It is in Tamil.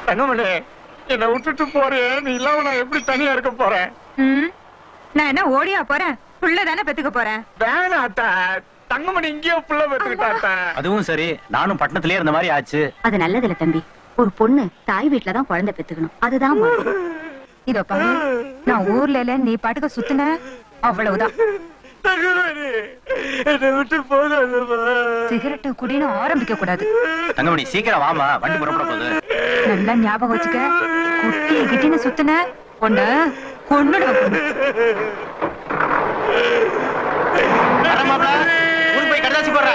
தங்கமணி என்ன விட்டுட்டு போறேன், நீ இல்லாம நான் எப்படி தனியா இருக்க போறேன்? நான் என்ன ஓடியா போறேன்? புள்ளதானே பெத்துக்க போறேன். வேணாத்தா, தங்கமணி இங்கேயோ புள்ள பெத்துக்கிட்டாத்தா. அதுவும் சரி, நானும் பட்டணத்திலே இருந்த மாதிரி ஆச்சு. அது நல்லதில்ல தம்பி. ஒரு பொண்ணு தாய் வீட்டுலதான் குழந்தை பெத்துக்கணும், அதுதான் முறை. இதோ பாரு, நான் ஊர்ல இல்ல, நீ பாட்டுக்க சுத்துன அவ்வளவுதான். சிகரெட்டு குடின்னு ஆரம்பிக்க கூடாது. தங்கமணி சீக்கிரம் வாமா, வண்டி புறப்பட போகுது. நல்லா ஞாபகம் வச்சுக்க, குட்டி கிட்டின்னு சுத்துன பொண்ணு கொன்னுடுவேன். ஊருக்கு போய் கடதாசி போடுற.